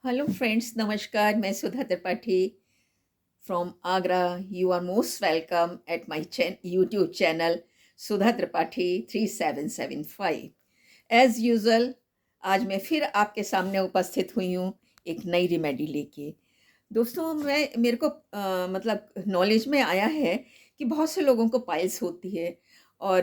Hello friends, नमस्कार। मैं Sudha Tripathi from Agra. You are most welcome at my YouTube channel Sudha Tripathi 3775। As usual आज मैं फिर आपके सामने उपस्थित हुई हूँ एक नई रेमेडी लेके। दोस्तों, मैं मेरे को मतलब नॉलेज में आया है कि बहुत से लोगों को पाइल्स होती है। और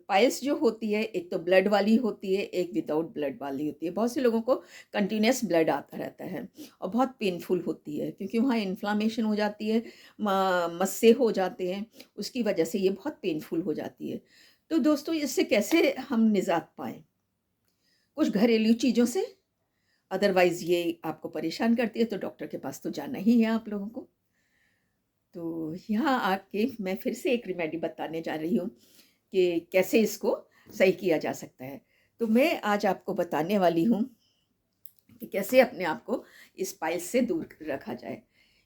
पाइल्स जो होती है, एक तो ब्लड वाली होती है, एक विदाउट ब्लड वाली होती है। बहुत से लोगों को कंटिन्यूस ब्लड आता रहता है और बहुत पेनफुल होती है, क्योंकि वहाँ इन्फ्लामेशन हो जाती है, मस्से हो जाते हैं। उसकी वजह से ये बहुत पेनफुल हो जाती है। तो दोस्तों, इससे कैसे हम निजात पाएँ? कुछ घरेलू चीज़ों से। अदरवाइज़ ये आपको परेशान करती है तो डॉक्टर के पास तो जाना ही है आप लोगों को। तो यहाँ आके मैं फिर से एक रेमेडी बताने जा रही हूँ कि कैसे इसको सही किया जा सकता है। तो मैं आज आपको बताने वाली हूँ कि कैसे अपने आप को इस पाइल्स से दूर रखा जाए।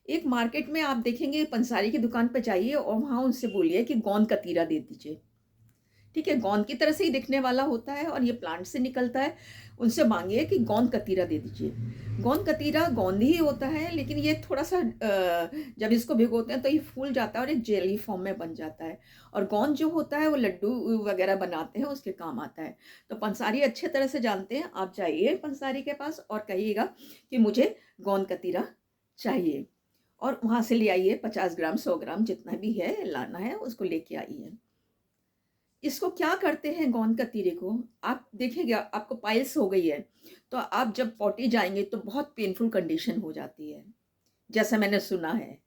एक मार्केट में आप देखेंगे, पंसारी की दुकान पे जाइए और वहाँ उनसे बोलिए कि गोंद कतीरा दे दीजिए। ठीक है, गोंद की तरह से ही दिखने वाला होता है और ये प्लांट से निकलता है। उनसे मांगिए कि गोंद कतीरा दे दीजिए। गोंद कतीरा गोंद ही होता है, लेकिन ये थोड़ा सा जब इसको भिगोते हैं तो ये फूल जाता है और एक जेली फॉर्म में बन जाता है। और गोंद जो होता है वो लड्डू वगैरह बनाते हैं, उसके काम आता है। तो पंसारी अच्छे तरह से जानते हैं। आप जाइए पंसारी के पास और कहिएगा कि मुझे गोंद कतीरा चाहिए, और वहाँ से ले आइए। 50 ग्राम 100 ग्राम जितना भी है लाना है, उसको लेके आइए। इसको क्या करते हैं गोंद कतीरे को, आप देखेंगे आपको पाइल्स हो गई है तो आप जब पॉटी जाएंगे तो बहुत पेनफुल कंडीशन हो जाती है, जैसा मैंने सुना है।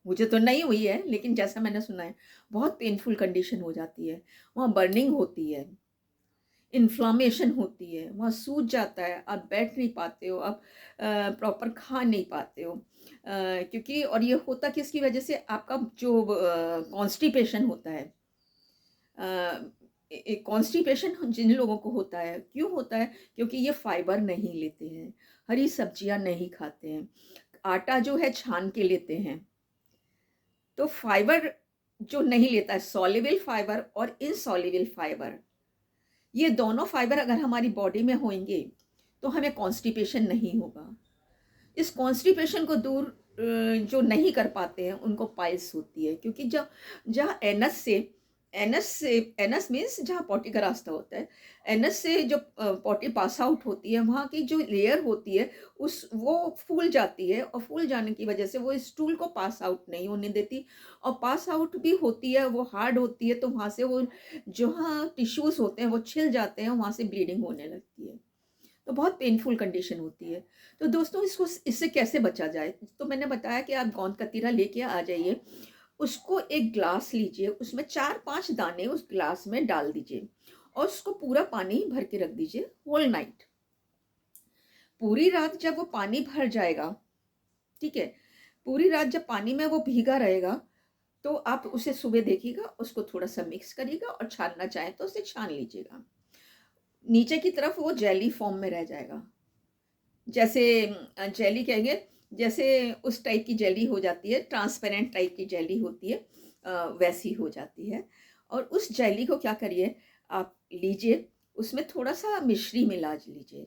मुझे तो नहीं हुई है, लेकिन जैसा मैंने सुना है बहुत पेनफुल कंडीशन हो जाती है। वहाँ बर्निंग होती है, इन्फ्लामेशन होती है, वहाँ सूज जाता है, आप बैठ नहीं पाते हो, आप प्रॉपर खा नहीं पाते हो। क्योंकि और ये होता किसकी वजह से, आपका जो कॉन्स्टिपेशन होता है। कॉन्स्टिपेशन जिन लोगों को होता है, क्यों होता है? क्योंकि ये फाइबर नहीं लेते हैं, हरी सब्जियां नहीं खाते हैं, आटा जो है छान के लेते हैं। तो फाइबर जो नहीं लेता है, सॉल्युबल फाइबर और इनसॉल्युबल फाइबर, ये दोनों फाइबर अगर हमारी बॉडी में होंगे तो हमें कॉन्स्टिपेशन नहीं होगा। इस कॉन्स्टिपेशन को दूर जो नहीं कर पाते हैं उनको पाइल्स होती है। क्योंकि जब जहाँ एनस मीन्स जहाँ पॉटी का रास्ता होता है, एनस से जो पॉटी पास आउट होती है, वहाँ की जो लेयर होती है उस वो फूल जाती है, और फूल जाने की वजह से वो स्टूल को पास आउट नहीं होने देती। और पास आउट भी होती है, वो हार्ड होती है, तो वहाँ से वो जहाँ टिश्यूज होते हैं वो छिल जाते हैं, वहाँ से ब्लीडिंग होने लगती है। तो बहुत पेनफुल कंडीशन होती है। तो दोस्तों, इसको इससे कैसे बचा जाए? तो मैंने बताया कि आप गोंद कतीरा लेके आ जाइए। उसको एक ग्लास लीजिए, उसमें 4-5 दाने उस ग्लास में डाल दीजिए और उसको पूरा पानी भर के रख दीजिए होल नाइट। पूरी रात जब वो पानी भर जाएगा, ठीक है, पूरी रात जब पानी में वो भीगा रहेगा, तो आप उसे सुबह देखिएगा, उसको थोड़ा सा मिक्स करिएगा और छानना चाहें तो उसे छान लीजिएगा। नीचे की तरफ वो जेली फॉर्म में रह जाएगा। जैसे जेली कहेंगे, जैसे उस टाइप की जेली हो जाती है, ट्रांसपेरेंट टाइप की जेली होती है, वैसी हो जाती है। और उस जेली को क्या करिए, आप लीजिए, उसमें थोड़ा सा मिश्री मिला लीजिए,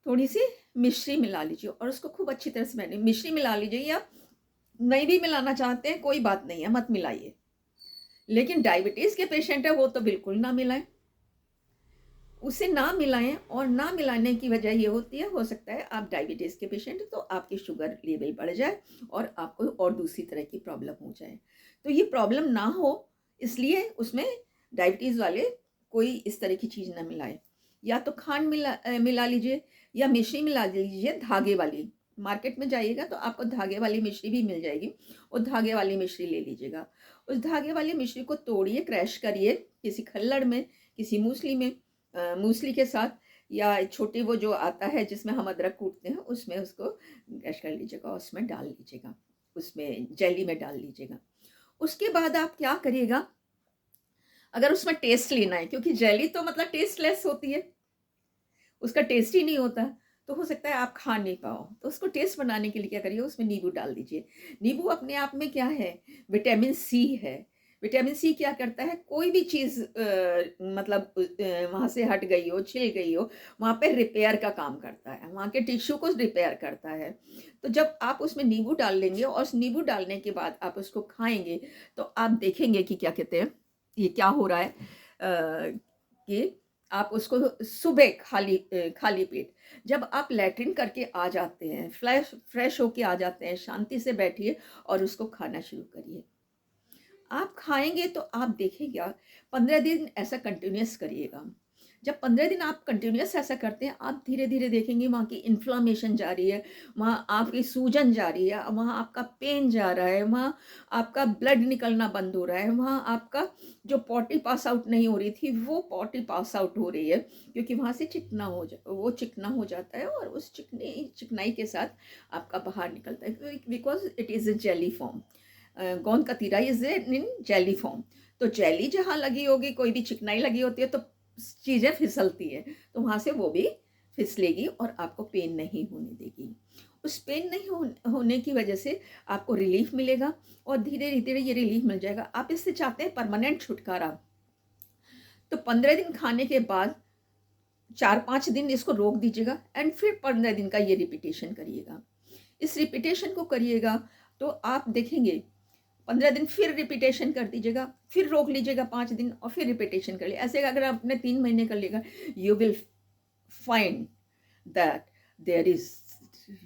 थोड़ी सी मिश्री मिला लीजिए और उसको खूब अच्छी तरह से मिश्री मिला लीजिए। या नहीं भी मिलाना चाहते हैं कोई बात नहीं है, मत मिलाइए। लेकिन डायबिटीज के पेशेंट है वो तो बिल्कुल ना मिलाएं। उसे ना मिलाएं, और ना मिलाने की वजह ये होती है, हो सकता है आप डायबिटीज़ के पेशेंट हैं तो आपकी शुगर लेवल बढ़ जाए और आपको और दूसरी तरह की प्रॉब्लम हो जाए। तो ये प्रॉब्लम ना हो, इसलिए उसमें डायबिटीज़ वाले कोई इस तरह की चीज़ ना मिलाए। या तो खांड मिला लीजिए, या मिश्री मिला लीजिए धागे वाली। मार्केट में जाइएगा तो आपको धागे वाली मिश्री भी मिल जाएगी, और धागे वाली मिश्री ले लीजिएगा। उस धागे वाली मिश्री को तोड़िए, क्रैश करिए किसी खल्लड़ में, किसी मूसली में, मूसली के साथ, या छोटी वो जो आता है जिसमें हम अदरक कूटते हैं, उसमें उसको क्रश कर लीजिएगा, उसमें डाल लीजिएगा, उसमें जेली में डाल लीजिएगा। उसके बाद आप क्या करिएगा, अगर उसमें टेस्ट लेना है, क्योंकि जेली तो मतलब टेस्टलेस होती है, उसका टेस्ट ही नहीं होता, तो हो सकता है आप खा नहीं पाओ। तो उसको टेस्ट बनाने के लिए क्या करिए, उसमें नींबू डाल दीजिए। नींबू अपने आप में क्या है, विटामिन सी है। विटामिन सी क्या करता है, कोई भी चीज़ मतलब वहाँ से हट गई हो, छिल गई हो, वहाँ पे रिपेयर का काम करता है, वहाँ के टिश्यू को रिपेयर करता है। तो जब आप उसमें नींबू डाल लेंगे और उस नींबू डालने के बाद आप उसको खाएँगे, तो आप देखेंगे कि क्या कहते हैं, ये क्या हो रहा है, कि आप उसको सुबह खाली पेट जब आप लैट्रिन करके आ जाते हैं, फ्रेश होके आ जाते हैं, शांति से बैठिए और उसको खाना शुरू करिए। आप खाएँगे तो आप देखिएगा 15 दिन ऐसा कंटिन्यूअस करिएगा। जब 15 दिन आप कंटिन्यूअस ऐसा करते हैं, आप धीरे-धीरे देखेंगे वहाँ की इन्फ्लेमेशन जा रही है, वहाँ आपकी सूजन जा रही है, वहाँ आपका पेन जा रहा है, वहाँ आपका ब्लड निकलना बंद हो रहा है, वहाँ आपका जो पॉटी पास आउट नहीं हो रही थी, वो पॉटी पास आउट हो रही है, क्योंकि वहाँ से चिकना हो जाता है और उस चिकनाई के साथ आपका बाहर निकलता है, because it is a jelly form. गोंद कतीरा इज़ इन जेली फॉर्म। तो जेली जहाँ लगी होगी, कोई भी चिकनाई लगी होती है तो चीज़ें फिसलती हैं, तो वहाँ से वो भी फिसलेगी और आपको पेन नहीं होने देगी। उस पेन नहीं होने की वजह से आपको रिलीफ़ मिलेगा और धीरे-धीरे ये रिलीफ़ मिल जाएगा। आप इससे चाहते हैं परमानेंट छुटकारा, तो 15 दिन खाने के बाद 4-5 दिन इसको रोक दीजिएगा एंड फिर 15 दिन का ये रिपीटेशन करिएगा। इस रिपीटेशन को करिएगा तो आप देखेंगे 15 दिन फिर रिपीटेशन कर दीजिएगा, फिर रोक लीजिएगा 5 दिन और फिर रिपीटेशन कर लिए। ऐसे अगर आपने 3 महीने कर लेगा, you will find that there is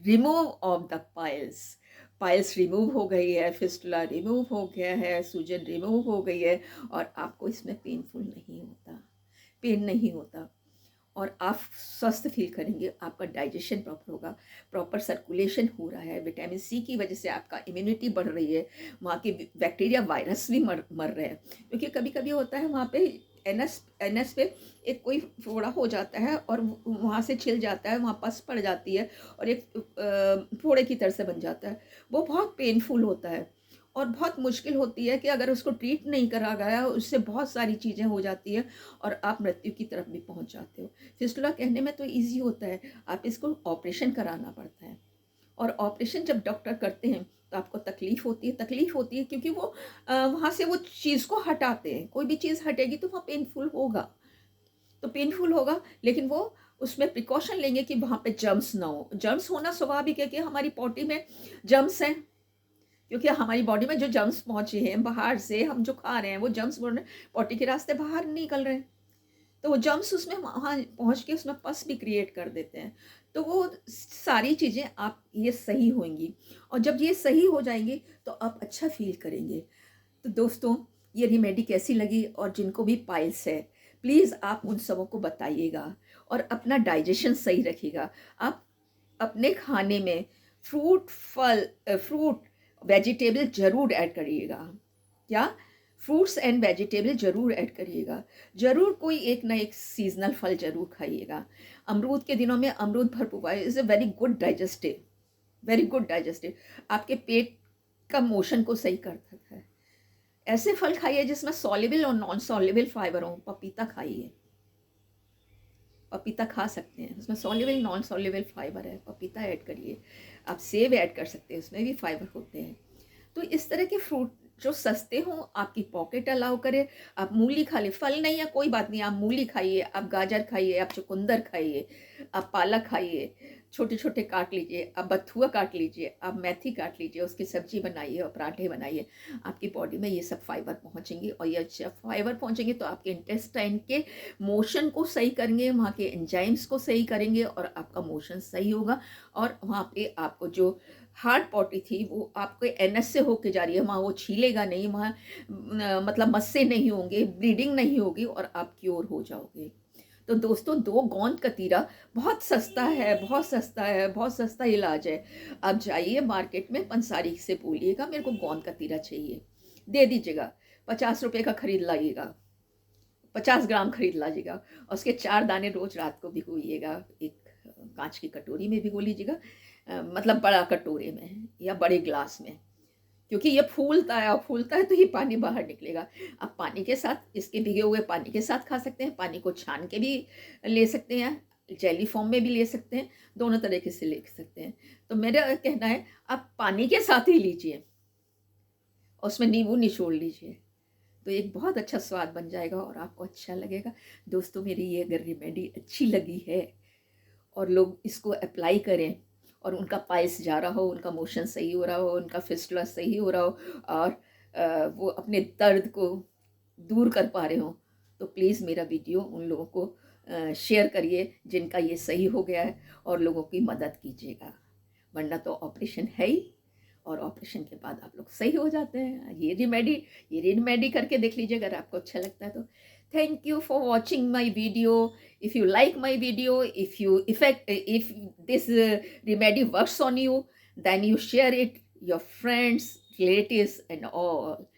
remove of the piles. Piles remove हो गई है, फिस्टुला रिमूव हो गया है, सूजन रिमूव हो गई है और आपको इसमें पेन नहीं होता। और आप स्वस्थ फील करेंगे, आपका डाइजेशन प्रॉपर होगा, प्रॉपर सर्कुलेशन हो रहा है, विटामिन सी की वजह से आपका इम्यूनिटी बढ़ रही है, वहाँ के बैक्टीरिया वायरस भी मर रहे हैं, क्योंकि कभी-कभी होता है वहाँ पे एनएस पे एक कोई फोड़ा हो जाता है और वहाँ से छिल जाता है, वहाँ पस पड़ जाती है और एक फोड़े की तरह से बन जाता है। वो बहुत पेनफुल होता है और बहुत मुश्किल होती है कि अगर उसको ट्रीट नहीं करा गया, उससे बहुत सारी चीज़ें हो जाती हैं और आप मृत्यु की तरफ भी पहुँच जाते हो। फिस्टुला कहने में तो ईज़ी होता है, आप इसको ऑपरेशन कराना पड़ता है और ऑपरेशन जब डॉक्टर करते हैं तो आपको तकलीफ़ होती है क्योंकि वो वहाँ से वो चीज़ को हटाते हैं। कोई भी चीज़ हटेगी तो वहाँ पेनफुल होगा, तो पेनफुल होगा, लेकिन वो उसमें प्रिकॉशन लेंगे कि वहाँ पे जर्म्स ना हो। जर्म्स होना स्वाभाविक है कि हमारी पॉटी में जर्म्स हैं, क्योंकि हमारी बॉडी में जो जर्म्स पहुँचे हैं बाहर से, हम जो खा रहे हैं वो जर्म्स पॉटी के रास्ते बाहर निकल रहे हैं। तो वो जर्म्स उसमें वहाँ पहुँच के उसमें पस भी क्रिएट कर देते हैं। तो वो सारी चीज़ें आप ये सही होंगी और जब ये सही हो जाएँगी तो आप अच्छा फ़ील करेंगे। तो दोस्तों, ये रेमेडी कैसी लगी और जिनको भी पाइल्स है, प्लीज़ आप उन सबों को बताइएगा और अपना डाइजेशन सही रखिएगा। आप अपने खाने में फ्रूट, वेजिटेबल ज़रूर ऐड करिएगा। क्या? फ्रूट्स एंड वेजिटेबल ज़रूर ऐड करिएगा। ज़रूर कोई एक ना एक सीज़नल फल ज़रूर खाइएगा। अमरूद के दिनों में अमरूद भरपूर is a very good digestive. आपके पेट का मोशन को सही करता है। ऐसे फल खाइए जिसमें सॉल्युबल और नॉन सॉल्युबल फाइबर हो। पपीता खाइए, पपीता खा सकते हैं, उसमें सॉल्युबल नॉन सॉल्युबल फाइबर है, पपीता ऐड करिए। आप सेब ऐड कर सकते हैं, उसमें भी फाइबर होते हैं। तो इस तरह के फ्रूट जो सस्ते हों, आपकी पॉकेट अलाउ करे। आप मूली खा लें, फल नहीं है कोई बात नहीं, आप मूली खाइए, आप गाजर खाइए, आप चुकंदर खाइए, आप पालक खाइए, छोटे-छोटे काट लीजिए, आप बथुआ काट लीजिए, आप मेथी काट लीजिए, उसकी सब्जी बनाइए और पराठे बनाइए। आपकी बॉडी में ये सब फाइबर पहुँचेंगे और ये जब फाइबर पहुँचेंगे तो आपके इंटेस्टाइन के मोशन को सही करेंगे, वहाँ के एंजाइम्स को सही करेंगे और आपका मोशन सही होगा और वहाँ पे आपको जो हार्ड पॉटी थी वो आपके एनएस से होके जा रही है, वहाँ वो छीलेगा नहीं, वहाँ मतलब मस्से नहीं होंगे, ब्लीडिंग नहीं होगी और आप क्योर हो जाओगे। तो दोस्तों, 2 गोंद कतीरा बहुत सस्ता है, बहुत सस्ता इलाज है। आप जाइए मार्केट में, पंसारी से बोलिएगा मेरे को गोंद कतीरा चाहिए, दे दीजिएगा। ₹50 का खरीद लाइएगा, 50 ग्राम खरीद लाइएगा और उसके 4 दाने रोज़ रात को भिगोइएगा। एक काँच की कटोरी में भिगो लीजिएगा, मतलब बड़ा कटोरे में या बड़े ग्लास में, क्योंकि ये फूलता है तो ये पानी बाहर निकलेगा। आप पानी के साथ, इसके भीगे हुए पानी के साथ खा सकते हैं, पानी को छान के भी ले सकते हैं, जेली फॉर्म में भी ले सकते हैं, दोनों तरीके से ले सकते हैं। तो मेरा कहना है आप पानी के साथ ही लीजिए, उसमें नींबू निचोड़ लीजिए, तो एक बहुत अच्छा स्वाद बन जाएगा और आपको अच्छा लगेगा। दोस्तों, मेरी ये अगर रेमेडी अच्छी लगी है और लोग इसको अप्लाई करें और उनका पाइल्स जा रहा हो, उनका मोशन सही हो रहा हो, उनका फिस्टुला सही हो रहा हो और वो अपने दर्द को दूर कर पा रहे हों, तो प्लीज़ मेरा वीडियो उन लोगों को शेयर करिए जिनका ये सही हो गया है और लोगों की मदद कीजिएगा। वरना तो ऑपरेशन है ही और ऑपरेशन के बाद आप लोग सही हो जाते हैं। ये रेमेडी करके देख लीजिए अगर आपको अच्छा लगता है तो। Thank you for watching my video. If you like my video, if this remedy works on you, then you share it your friends, relatives and all.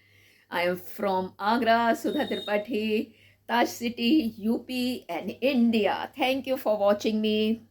I am from Agra, Sudha Tripathi, Taj City, UP and India. Thank you for watching me.